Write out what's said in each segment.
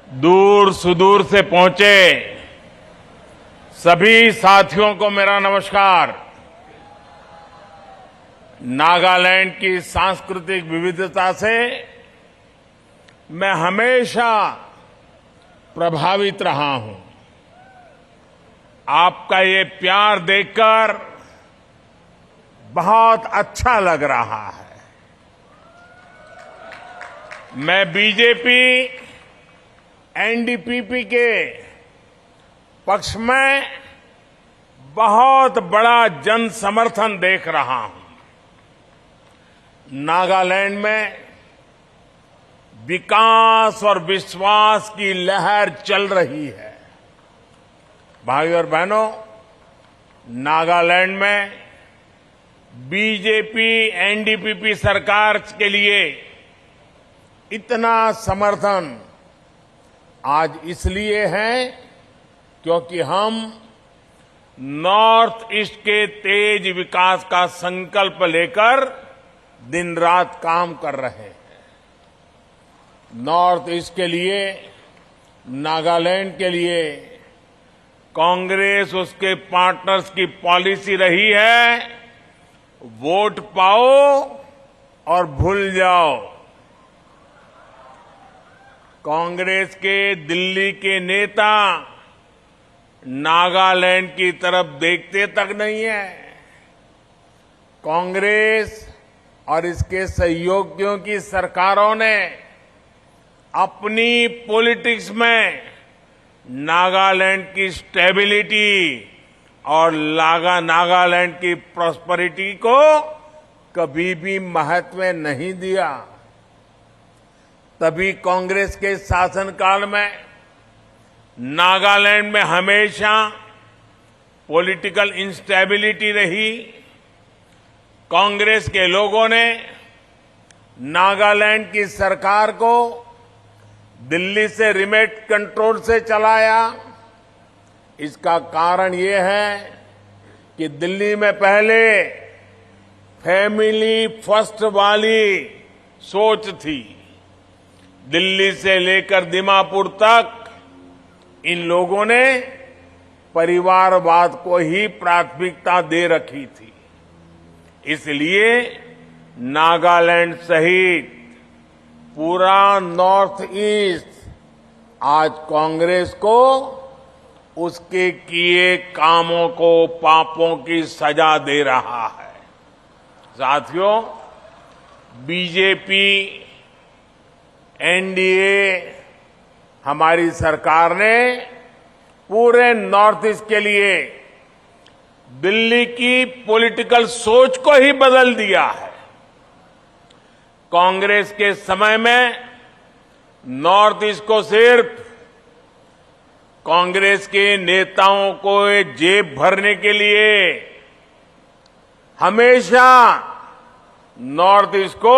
दूर सुदूर से पहुंचे सभी साथियों को मेरा नमस्कार। नागालैंड की सांस्कृतिक विविधता से मैं हमेशा प्रभावित रहा हूं। आपका ये प्यार देखकर बहुत अच्छा लग रहा है। मैं बीजेपी एनडीपीपी के पक्ष में बहुत बड़ा जन समर्थन देख रहा हूं। नागालैंड में विकास और विश्वास की लहर चल रही है। भाइयों और बहनों, नागालैंड में बीजेपी एनडीपीपी सरकार के लिए इतना समर्थन आज इसलिए है क्योंकि हम नॉर्थ ईस्ट के तेज विकास का संकल्प लेकर दिन रात काम कर रहे हैं। नॉर्थ ईस्ट के लिए, नागालैंड के लिए कांग्रेस उसके पार्टनर्स की पॉलिसी रही है, वोट पाओ और भूल जाओ। कांग्रेस के दिल्ली के नेता नागालैंड की तरफ देखते तक नहीं है। कांग्रेस और इसके सहयोगियों की सरकारों ने अपनी पॉलिटिक्स में नागालैंड की स्टेबिलिटी और नागालैंड की प्रॉस्पेरिटी को कभी भी महत्व नहीं दिया। तभी कांग्रेस के शासनकाल में नागालैंड में हमेशा पॉलिटिकल इंस्टेबिलिटी रही। कांग्रेस के लोगों ने नागालैंड की सरकार को दिल्ली से रिमोट कंट्रोल से चलाया। इसका कारण ये है कि दिल्ली में पहले फैमिली फर्स्ट वाली सोच थी। दिल्ली से लेकर दीमापुर तक इन लोगों ने परिवारवाद को ही प्राथमिकता दे रखी थी। इसलिए नागालैंड सहित पूरा नॉर्थ ईस्ट आज कांग्रेस को उसके किए कामों को, पापों की सजा दे रहा है। साथियों, बीजेपी एनडीए हमारी सरकार ने पूरे नॉर्थ ईस्ट के लिए दिल्ली की पॉलिटिकल सोच को ही बदल दिया है। कांग्रेस के समय में नॉर्थ ईस्ट को सिर्फ कांग्रेस के नेताओं को जेब भरने के लिए हमेशा नॉर्थ ईस्ट को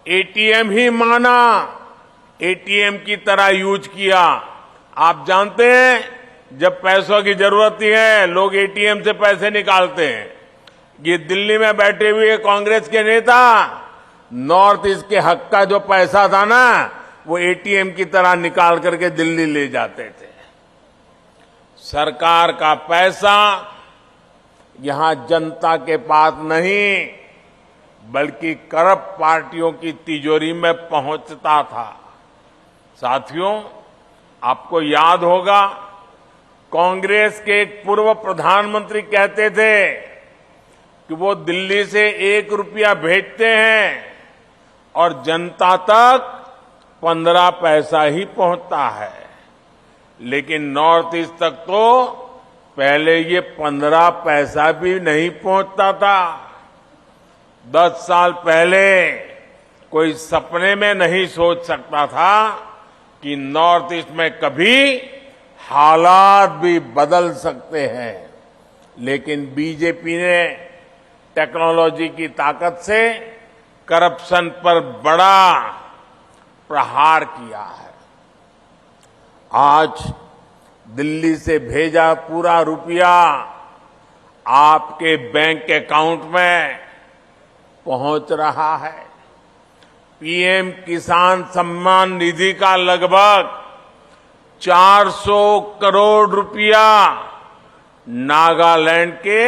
एटीएम ही माना, एटीएम की तरह यूज किया। आप जानते हैं, जब पैसों की जरूरत है लोग एटीएम से पैसे निकालते हैं। ये दिल्ली में बैठे हुए कांग्रेस के नेता नॉर्थ ईस्ट के हक का जो पैसा था ना, वो एटीएम की तरह निकाल करके दिल्ली ले जाते थे। सरकार का पैसा यहां जनता के पास नहीं बल्कि करप्ट पार्टियों की तिजोरी में पहुंचता था। साथियों, आपको याद होगा, कांग्रेस के एक पूर्व प्रधानमंत्री कहते थे कि वो दिल्ली से 1 रुपया भेजते हैं और जनता तक 15 पैसा ही पहुंचता है। लेकिन नॉर्थ ईस्ट तक तो पहले ये 15 पैसा भी नहीं पहुंचता था। 10 साल पहले कोई सपने में नहीं सोच सकता था कि नॉर्थ ईस्ट में कभी हालात भी बदल सकते हैं। लेकिन बीजेपी ने टेक्नोलॉजी की ताकत से करप्शन पर बड़ा प्रहार किया है। आज दिल्ली से भेजा पूरा रुपया आपके बैंक अकाउंट में पहुंच रहा है। पीएम किसान सम्मान निधि का लगभग 400 करोड़ रुपया नागालैंड के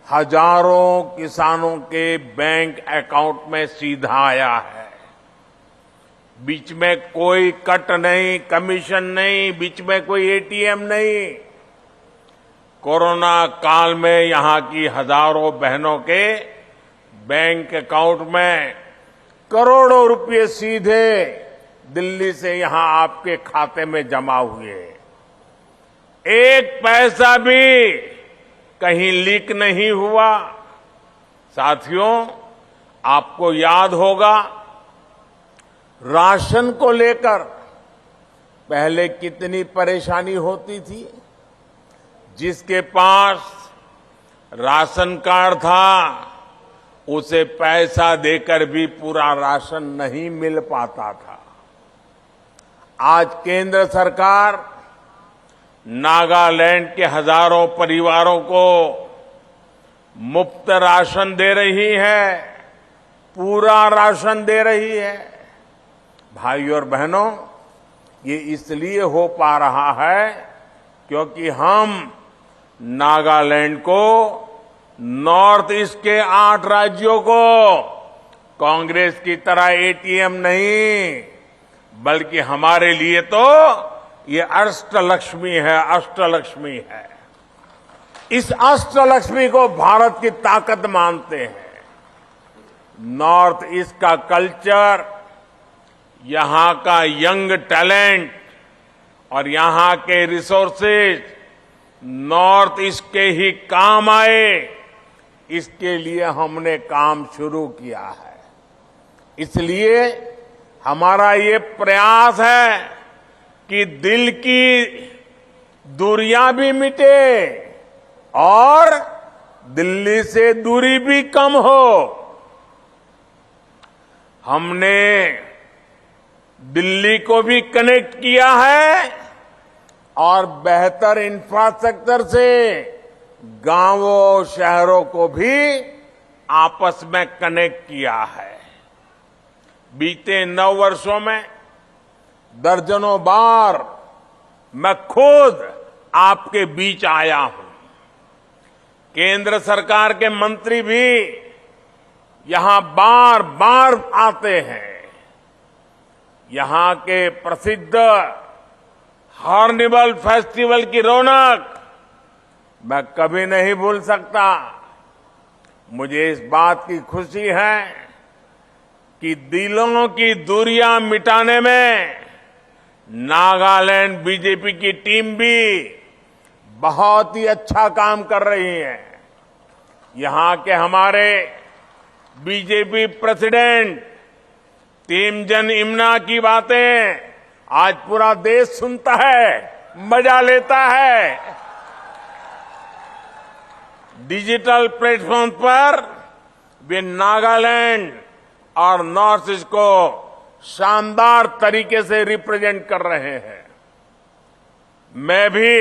हजारों किसानों के बैंक अकाउंट में सीधा आया है। बीच में कोई कट नहीं, कमीशन नहीं, बीच में कोई एटीएम नहीं। कोरोना काल में यहां की हजारों बहनों के बैंक अकाउंट में करोड़ों रुपए सीधे दिल्ली से यहां आपके खाते में जमा हुए। एक पैसा भी कहीं लीक नहीं हुआ। साथियों, आपको याद होगा राशन को लेकर पहले कितनी परेशानी होती थी। जिसके पास राशन कार्ड था उसे पैसा देकर भी पूरा राशन नहीं मिल पाता था। आज केंद्र सरकार नागालैंड के हजारों परिवारों को मुफ्त राशन दे रही है, पूरा राशन दे रही है। भाइयों और बहनों, ये इसलिए हो पा रहा है क्योंकि हम नागालैंड को, नॉर्थ ईस्ट के 8 राज्यों को कांग्रेस की तरह एटीएम नहीं, बल्कि हमारे लिए तो ये अष्टलक्ष्मी है, अष्टलक्ष्मी है। इस अष्टलक्ष्मी को भारत की ताकत मानते हैं। नॉर्थ ईस्ट का कल्चर, यहां का यंग टैलेंट और यहां के रिसोर्सेज नॉर्थ ईस्ट के ही काम आए, इसके लिए हमने काम शुरू किया है। इसलिए हमारा ये प्रयास है कि दिल की दूरियां भी मिटे और दिल्ली से दूरी भी कम हो। हमने दिल्ली को भी कनेक्ट किया है और बेहतर इंफ्रास्ट्रक्चर से गांवों, शहरों को भी आपस में कनेक्ट किया है। बीते 9 वर्षों में दर्जनों बार मैं खुद आपके बीच आया हूं। केंद्र सरकार के मंत्री भी यहां बार बार आते हैं। यहां के प्रसिद्ध हॉर्निबल फेस्टिवल की रौनक मैं कभी नहीं भूल सकता। मुझे इस बात की खुशी है कि दिलों की दूरियां मिटाने में नागालैंड बीजेपी की टीम भी बहुत ही अच्छा काम कर रही है। यहां के हमारे बीजेपी प्रेसिडेंट टीमजन इमना की बातें आज पूरा देश सुनता है, मजा लेता है। डिजिटल प्लेटफॉर्म पर वे नागालैंड और नॉर्थ ईस्ट को शानदार तरीके से रिप्रेजेंट कर रहे हैं। मैं भी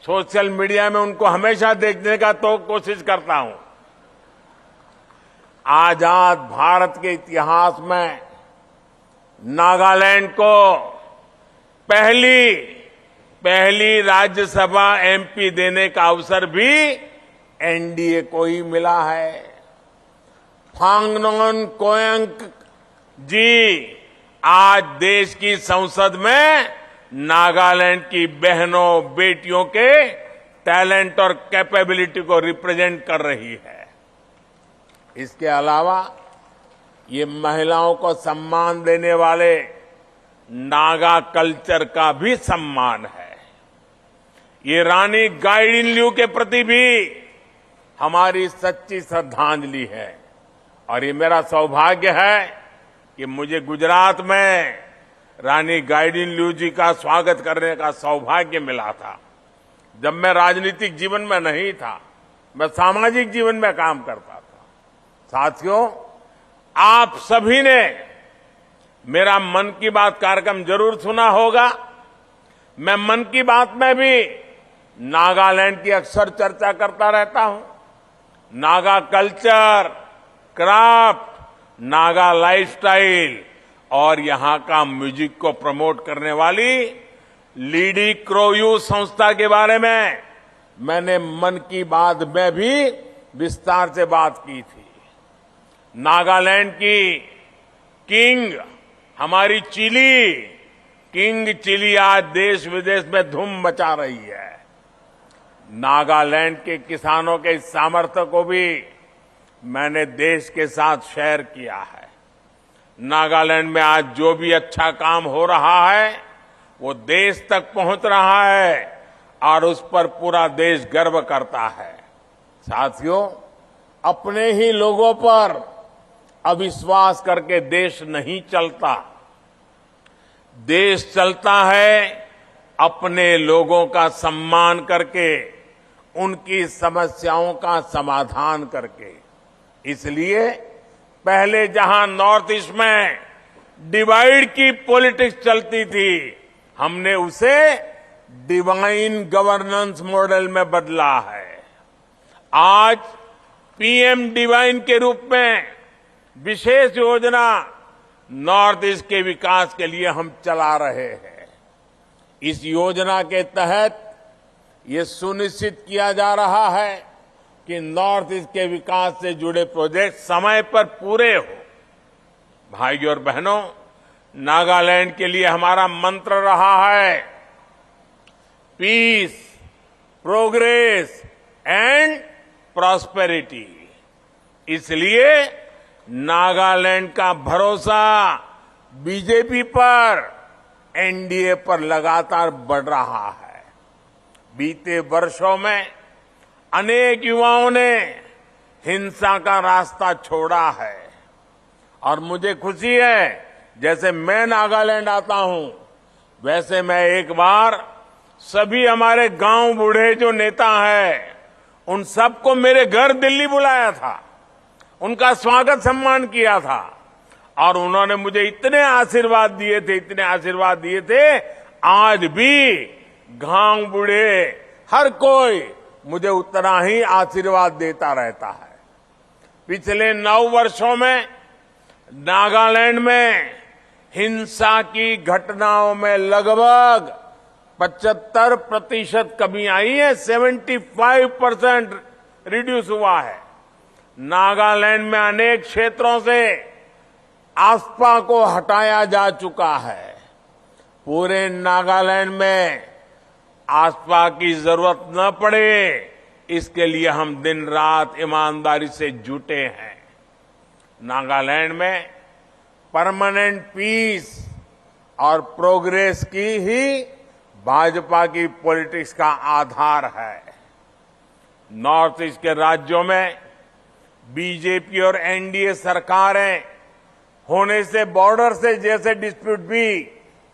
सोशल मीडिया में उनको हमेशा देखने का तो कोशिश करता हूं। आजाद भारत के इतिहास में नागालैंड को पहली राज्यसभा एमपी देने का अवसर भी एनडीए को ही मिला है। फांगनोन कोयंक जी आज देश की संसद में नागालैंड की बहनों, बेटियों के टैलेंट और कैपेबिलिटी को रिप्रेजेंट कर रही है। इसके अलावा ये महिलाओं को सम्मान देने वाले नागा कल्चर का भी सम्मान है। ये रानी गाइडिनल्यू के प्रति भी हमारी सच्ची श्रद्धांजलि है। और ये मेरा सौभाग्य है कि मुझे गुजरात में रानी गाइडिनल्यू जी का स्वागत करने का सौभाग्य मिला था। जब मैं राजनीतिक जीवन में नहीं था, मैं सामाजिक जीवन में काम करता था। साथियों, आप सभी ने मेरा मन की बात कार्यक्रम जरूर सुना होगा। मैं मन की बात में भी नागालैंड की अक्सर चर्चा करता रहता हूं। Naga culture, craft, Naga lifestyle और यहां का म्यूजिक को प्रमोट करने वाली लीडी क्रोयू संस्था के बारे में मैंने मन की बात में भी विस्तार से बात की थी। नागालैंड की किंग हमारी चिली, किंग चिली आज देश विदेश में धूम मचा रही है। नागालैंड के किसानों के इस सामर्थ्य को भी मैंने देश के साथ शेयर किया है। नागालैंड में आज जो भी अच्छा काम हो रहा है वो देश तक पहुंच रहा है और उस पर पूरा देश गर्व करता है। साथियों, अपने ही लोगों पर अविश्वास करके देश नहीं चलता। देश चलता है अपने लोगों का सम्मान करके, उनकी समस्याओं का समाधान करके। इसलिए पहले जहां नॉर्थ ईस्ट में डिवाइड की पॉलिटिक्स चलती थी, हमने उसे डिवाइन गवर्नेंस मॉडल में बदला है। आज पीएम डिवाइन के रूप में विशेष योजना नॉर्थ ईस्ट के विकास के लिए हम चला रहे हैं। इस योजना के तहत ये सुनिश्चित किया जा रहा है कि नॉर्थ ईस्ट के विकास से जुड़े प्रोजेक्ट समय पर पूरे हो। भाइयों और बहनों, नागालैंड के लिए हमारा मंत्र रहा है पीस, प्रोग्रेस एंड प्रॉस्पेरिटी। इसलिए नागालैंड का भरोसा बीजेपी पर, एनडीए पर लगातार बढ़ रहा है। बीते वर्षों में अनेक युवाओं ने हिंसा का रास्ता छोड़ा है और मुझे खुशी है, जैसे मैं नागालैंड आता हूं वैसे मैं एक बार सभी हमारे गांव बूढ़े जो नेता हैं उन सबको मेरे घर दिल्ली बुलाया था, उनका स्वागत सम्मान किया था और उन्होंने मुझे इतने आशीर्वाद दिए थे। आज भी गांव बूढ़े हर कोई मुझे उतना ही आशीर्वाद देता रहता है। पिछले 9 वर्षों में नागालैंड में हिंसा की घटनाओं में लगभग 75% कमी आई है, 75% रिड्यूस हुआ है। नागालैंड में अनेक क्षेत्रों से आस्पा को हटाया जा चुका है। पूरे नागालैंड में आस्पा की जरूरत न पड़े, इसके लिए हम दिन रात ईमानदारी से जुटे हैं। नागालैंड में परमानेंट पीस और प्रोग्रेस की ही भाजपा की पॉलिटिक्स का आधार है। नॉर्थ ईस्ट के राज्यों में बीजेपी और एनडीए सरकारें होने से बॉर्डर से जैसे डिस्प्यूट भी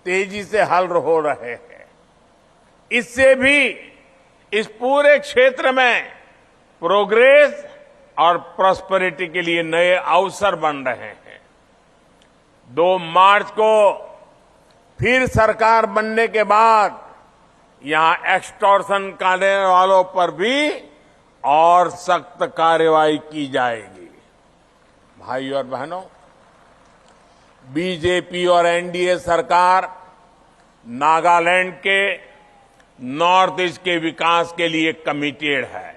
तेजी से हल हो रहे हैं। इससे भी इस पूरे क्षेत्र में प्रोग्रेस और प्रॉस्पेरिटी के लिए नए अवसर बन रहे हैं। 2 मार्च को फिर सरकार बनने के बाद यहां एक्सटॉर्शन करने वालों पर भी और सख्त कार्रवाई की जाएगी। भाइयों और बहनों, बीजेपी और एनडीए सरकार नागालैंड के नॉर्थ ईस्ट के विकास के लिए कमिटेड है।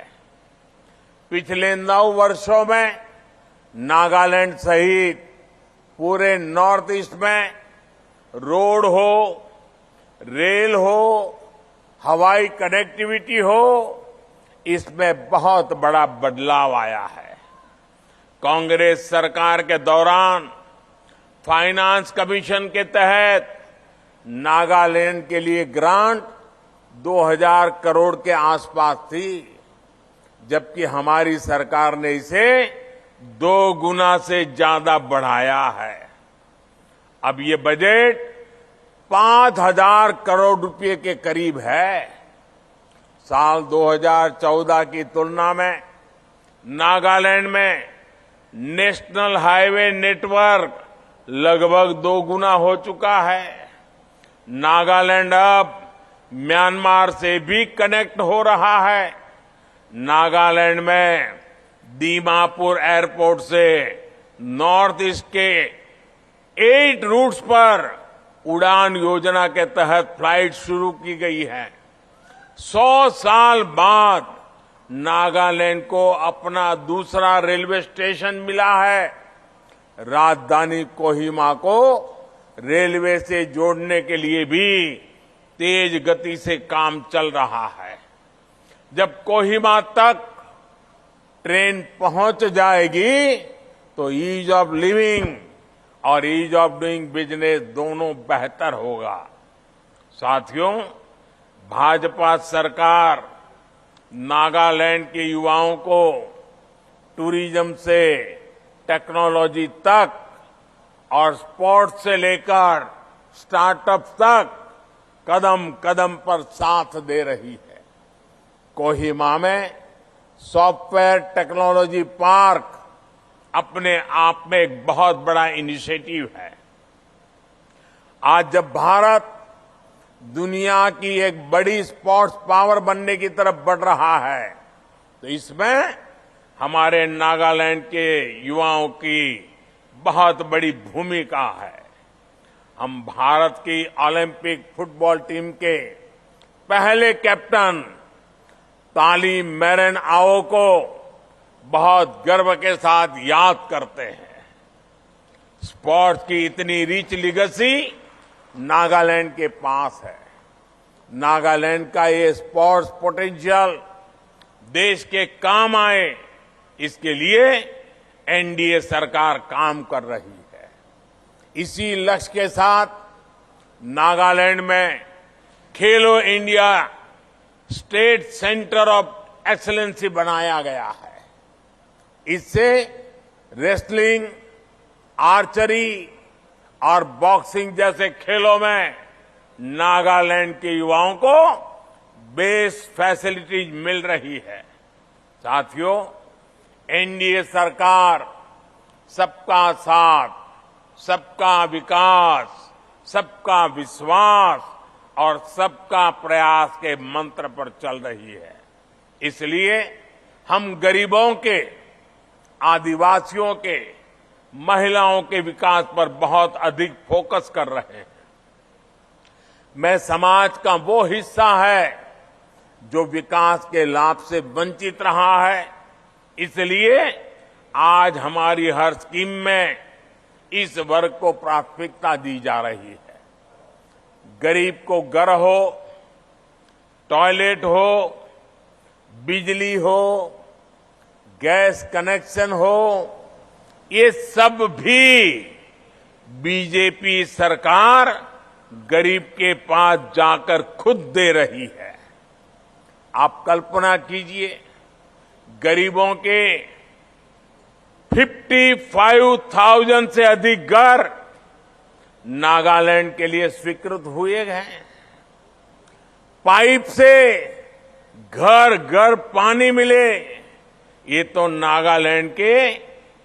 पिछले 9 वर्षों में नागालैंड सहित पूरे नॉर्थ ईस्ट में रोड हो, रेल हो, हवाई कनेक्टिविटी हो, इसमें बहुत बड़ा बदलाव आया है। कांग्रेस सरकार के दौरान फाइनेंस कमीशन के तहत नागालैंड के लिए ग्रांट 2000 करोड़ के आसपास थी, जबकि हमारी सरकार ने इसे 2 गुना से ज्यादा बढ़ाया है। अब ये बजट 5000 करोड़ रुपए के करीब है। साल 2014 की तुलना में नागालैंड में नेशनल हाईवे नेटवर्क लगभग 2 गुना हो चुका है। नागालैंड अब म्यांमार से भी कनेक्ट हो रहा है। नागालैंड में दीमापुर एयरपोर्ट से नॉर्थ ईस्ट के 8 रूट्स पर उड़ान योजना के तहत फ्लाइट शुरू की गई है। 100 साल बाद नागालैंड को अपना दूसरा रेलवे स्टेशन मिला है। राजधानी कोहिमा को रेलवे से जोड़ने के लिए भी तेज गति से काम चल रहा है। जब कोहिमा तक ट्रेन पहुंच जाएगी तो ईज ऑफ लिविंग और ईज ऑफ डूइंग बिजनेस दोनों बेहतर होगा। साथियों, भाजपा सरकार नागालैंड के युवाओं को टूरिज्म से टेक्नोलॉजी तक और स्पोर्ट्स से लेकर स्टार्टअप तक कदम कदम पर साथ दे रही है। कोहिमा में सॉफ्टवेयर टेक्नोलॉजी पार्क अपने आप में एक बहुत बड़ा इनिशिएटिव है। आज जब भारत दुनिया की एक बड़ी स्पोर्ट्स पावर बनने की तरफ बढ़ रहा है, तो इसमें हमारे नागालैंड के युवाओं की बहुत बड़ी भूमिका है। हम भारत की ओलंपिक फुटबॉल टीम के पहले कैप्टन ताली मेरेन आओ को बहुत गर्व के साथ याद करते हैं। स्पोर्ट्स की इतनी रिच लिगेसी नागालैंड के पास है। नागालैंड का ये स्पोर्ट्स पोटेंशियल देश के काम आए, इसके लिए एनडीए सरकार काम कर रही है। इसी लक्ष्य के साथ नागालैंड में खेलो India state centre of excellency बनाया गया है। इससे रेसलिंग, आर्चरी और बॉक्सिंग जैसे खेलों में नागालैंड के युवाओं को बेस्ट फैसिलिटीज मिल रही है। साथियों, एनडीए सरकार सबका साथ, सबका विकास, सबका विश्वास और सबका प्रयास के मंत्र पर चल रही है। इसलिए हम गरीबों के, आदिवासियों के, महिलाओं के विकास पर बहुत अधिक फोकस कर रहे हैं। मैं समाज का वो हिस्सा है जो विकास के लाभ से वंचित रहा है, इसलिए आज हमारी हर स्कीम में इस वर्ग को प्राथमिकता दी जा रही है। गरीब को घर हो, टॉयलेट हो, बिजली हो, गैस कनेक्शन हो, ये सब भी बीजेपी सरकार गरीब के पास जाकर खुद दे रही है। आप कल्पना कीजिए, गरीबों के 55,000 से अधिक घर नागालैंड के लिए स्वीकृत हुए हैं। पाइप से घर घर पानी मिले, ये तो नागालैंड के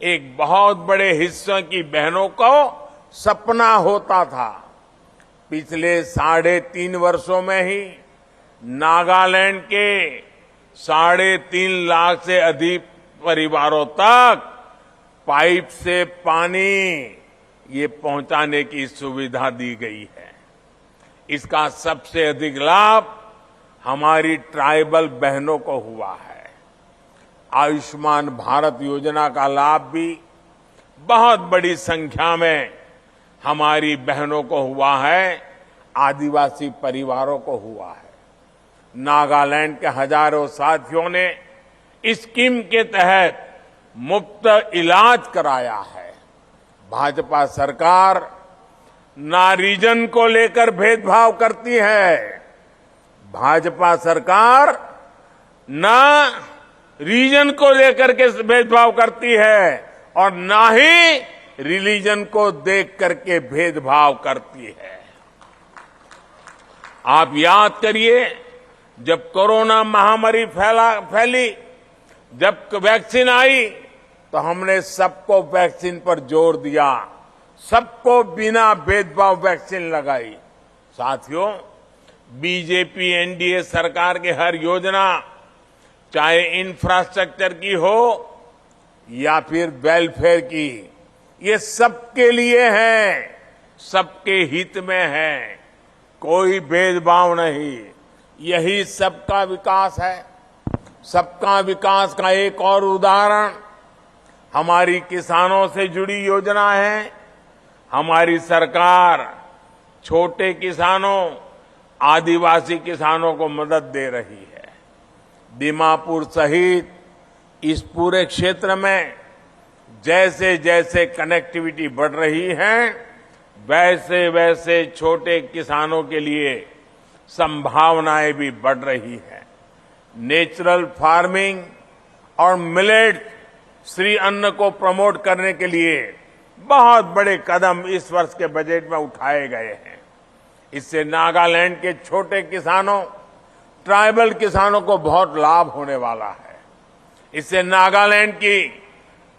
एक बहुत बड़े हिस्से की बहनों को सपना होता था। पिछले 3.5 वर्षों में ही नागालैंड के 3.5 लाख से अधिक परिवारों तक पाइप से पानी ये पहुंचाने की सुविधा दी गई है। इसका सबसे अधिक लाभ हमारी ट्राइबल बहनों को हुआ है। आयुष्मान भारत योजना का लाभ भी बहुत बड़ी संख्या में हमारी बहनों को हुआ है, आदिवासी परिवारों को हुआ है। नागालैंड के हजारों साथियों ने इस स्कीम के तहत मुफ्त इलाज कराया है। भाजपा सरकार ना रीजन को लेकर भेदभाव करती है। भाजपा सरकार ना रीजन को लेकर के भेदभाव करती है और ना ही रिलीजन को देख करके भेदभाव करती है। आप याद करिए, जब कोरोना महामारी फैली, जब वैक्सीन आई, तो हमने सबको वैक्सीन पर जोर दिया, सबको बिना भेदभाव वैक्सीन लगाई। साथियों, बीजेपी एनडीए सरकार की हर योजना, चाहे इंफ्रास्ट्रक्चर की हो या फिर वेलफेयर की, ये सबके लिए है। सबके हित में है, कोई भेदभाव नहीं। यही सबका विकास है। सबका विकास का एक और उदाहरण हमारी किसानों से जुड़ी योजना है। हमारी सरकार छोटे किसानों, आदिवासी किसानों को मदद दे रही है। दीमापुर सहित इस पूरे क्षेत्र में जैसे जैसे कनेक्टिविटी बढ़ रही है, वैसे वैसे छोटे किसानों के लिए संभावनाएं भी बढ़ रही है। नेचुरल फार्मिंग और मिलेट श्री अन्न को प्रमोट करने के लिए बहुत बड़े कदम इस वर्ष के बजट में उठाए गए हैं। इससे नागालैंड के छोटे किसानों, ट्राइबल किसानों को बहुत लाभ होने वाला है। इससे नागालैंड की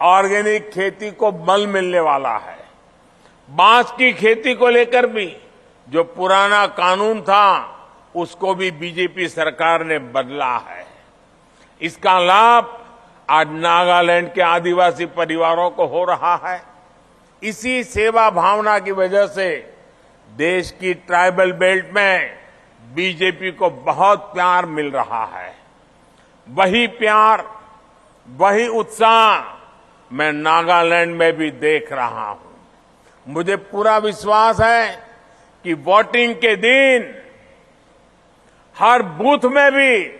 ऑर्गेनिक खेती को बल मिलने वाला है। बांस की खेती को लेकर भी जो पुराना कानून था, उसको भी बीजेपी सरकार ने बदला है। इसका लाभ आज नागालैंड के आदिवासी परिवारों को हो रहा है। इसी सेवा भावना की वजह से देश की ट्राइबल बेल्ट में बीजेपी को बहुत प्यार मिल रहा है। वही प्यार, वही उत्साह मैं नागालैंड में भी देख रहा हूं। मुझे पूरा विश्वास है कि वोटिंग के दिन हर बूथ में भी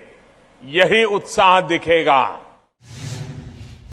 यही उत्साह दिखेगा।